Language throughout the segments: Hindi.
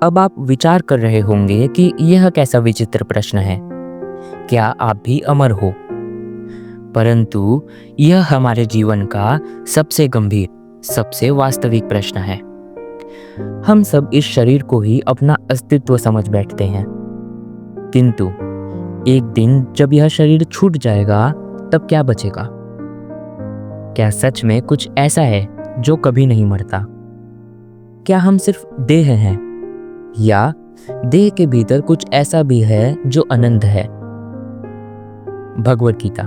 अब आप विचार कर रहे होंगे कि यह कैसा विचित्र प्रश्न है, क्या आप भी अमर हो? परंतु यह हमारे जीवन का सबसे गंभीर, सबसे वास्तविक प्रश्न है। हम सब इस शरीर को ही अपना अस्तित्व समझ बैठते हैं, किंतु एक दिन जब यह शरीर छूट जाएगा तब क्या बचेगा? क्या सच में कुछ ऐसा है जो कभी नहीं मरता? क्या हम सिर्फ देह हैं, या देह के भीतर कुछ ऐसा भी है जो अनंत है? भगवद गीता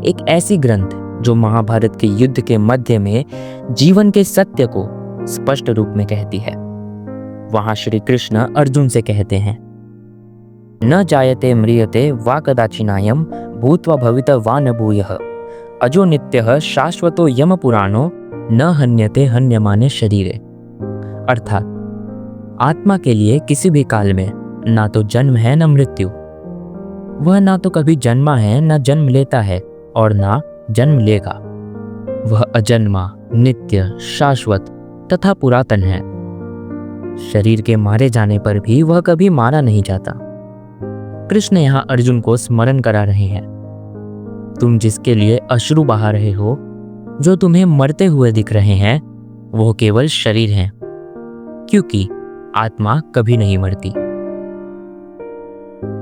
एक ऐसी ग्रंथ जो महाभारत के युद्ध के मध्य में जीवन के सत्य को स्पष्ट रूप में कहती है। वहां श्री कृष्ण अर्जुन से कहते हैं, न जायते म्रियते वा कदाचिनायम भूत्वा भविता वा न भूयः अजो नित्यः शाश्वतो यम पुराणो न हन्यते हन्यमाने शरीरे। अर्थात आत्मा के लिए किसी भी काल में ना तो जन्म है न मृत्यु। वह ना तो कभी जन्मा है न जन्म लेता है और ना जन्म लेगा। वह अजन्मा, नित्य, शाश्वत तथा पुरातन है। शरीर के मारे जाने पर भी वह कभी मारा नहीं जाता। कृष्ण यहाँ अर्जुन को स्मरण करा रहे हैं, तुम जिसके लिए अश्रु बहा रहे हो, जो तुम्हें मरते हुए दिख रहे हैं, वो केवल शरीर हैं, क्योंकि आत्मा कभी नहीं मरती।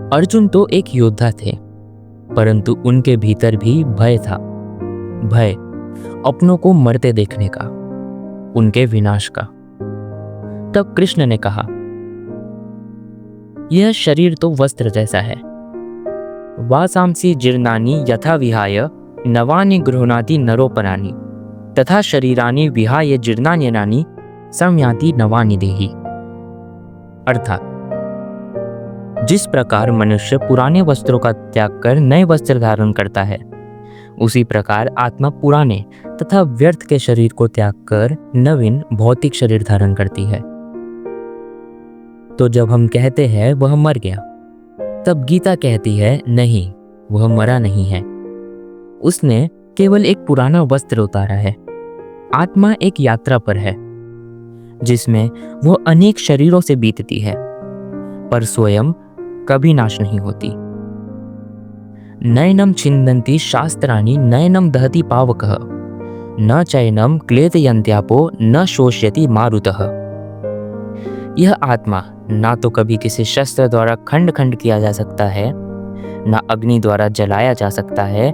अर्जुन तो एक योद्धा थे, परंतु उनके भीतर भी भय था। भय अपनों को मरते देखने का, उनके विनाश का। तब कृष्ण ने कहा, यह शरीर तो वस्त्र जैसा है। वासांसि जीर्णानि यथा विहाय नवानि गृह्णाति नरोपराणि तथा शरीरानि विहाय जीर्णान्यनानि संयाति नवानि देहि। अर्थात जिस प्रकार मनुष्य पुराने वस्त्रों का त्याग कर नए वस्त्र धारण करता है, उसी प्रकार आत्मा पुराने तथा व्यर्थ के शरीर को त्याग कर नवीन भौतिक शरीर धारण करती है। तो जब हम कहते हैं वह मर गया, तब गीता कहती है नहीं, वह मरा नहीं है। उसने केवल एक पुराना वस्त्र उतारा है। आत्मा एक यात्रा पर है, जिसमें वह अनेक शरीरों से बीतती है, पर स्वयं कभी नाश नहीं होती। नयनम छिन्दन्ति शास्त्राणि नयनम दहति पावकः न चैनम क्लेदयन्त्यापो न शोष्यति मारुतः। यह आत्मा ना तो कभी किसी शस्त्र द्वारा खंड खंड किया जा सकता है, न अग्नि द्वारा जलाया जा सकता है,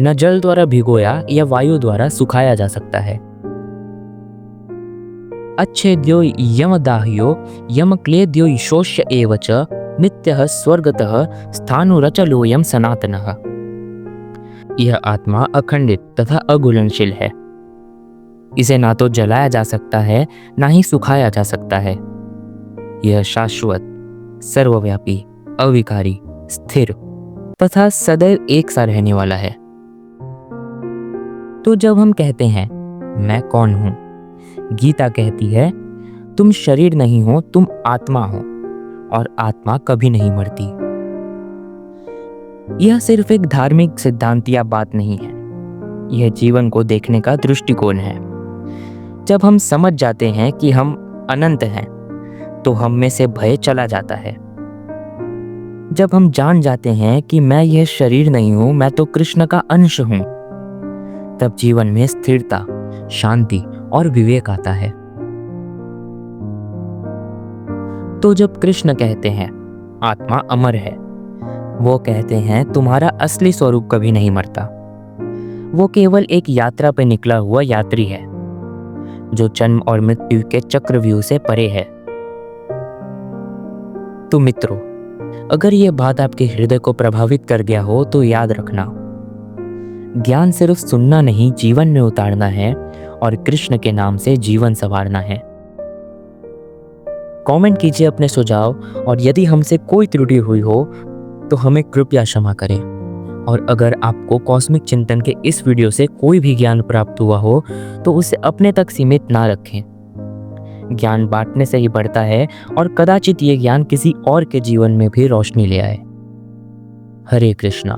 न जल द्वारा भिगोया या वायु द्वारा सुखाया जा सकता है। अच्छेद्यो यमदाह्यो यमक्लेद्यो शोष्य एव च नित्यः स्वर्गतः स्थाणुरचलोऽयं सनातनः। यह आत्मा अखंडित तथा अघुलनशील है। इसे ना तो जलाया जा सकता है, ना ही सुखाया जा सकता है। यह शाश्वत, सर्वव्यापी, अविकारी, स्थिर तथा सदैव एक सा रहने वाला है। तो जब हम कहते हैं मैं कौन हूं, गीता कहती है तुम शरीर नहीं हो, तुम आत्मा हो, और आत्मा कभी नहीं मरती। यह सिर्फ एक धार्मिक सिद्धांत या बात नहीं है, यह जीवन को देखने का दृष्टिकोण है। जब हम समझ जाते हैं कि हम अनंत हैं, तो हम में से भय चला जाता है। जब हम जान जाते हैं कि मैं यह शरीर नहीं हूं, मैं तो कृष्ण का अंश हूं, तब जीवन में स्थिरता, शांति और विवेक आता है। तो जब कृष्ण कहते हैं आत्मा अमर है, वो कहते हैं तुम्हारा असली स्वरूप कभी नहीं मरता। वो केवल एक यात्रा पर निकला हुआ यात्री है, जो जन्म और मृत्यु के चक्रव्यूह से परे है। तो मित्रों, अगर ये बात आपके हृदय को प्रभावित कर गया हो तो याद रखना, ज्ञान सिर्फ सुनना नहीं, जीवन में उतारना है और कृष्ण के नाम से जीवन संवारना है। कमेंट कीजिए अपने सुझाव, और यदि हमसे कोई त्रुटि हुई हो तो हमें कृपया क्षमा करें। और अगर आपको कॉस्मिक चिंतन के इस वीडियो से कोई भी ज्ञान प्राप्त हुआ हो तो उसे अपने तक सीमित ना रखें। ज्ञान बांटने से ही बढ़ता है, और कदाचित ये ज्ञान किसी और के जीवन में भी रोशनी ले आए। हरे कृष्णा।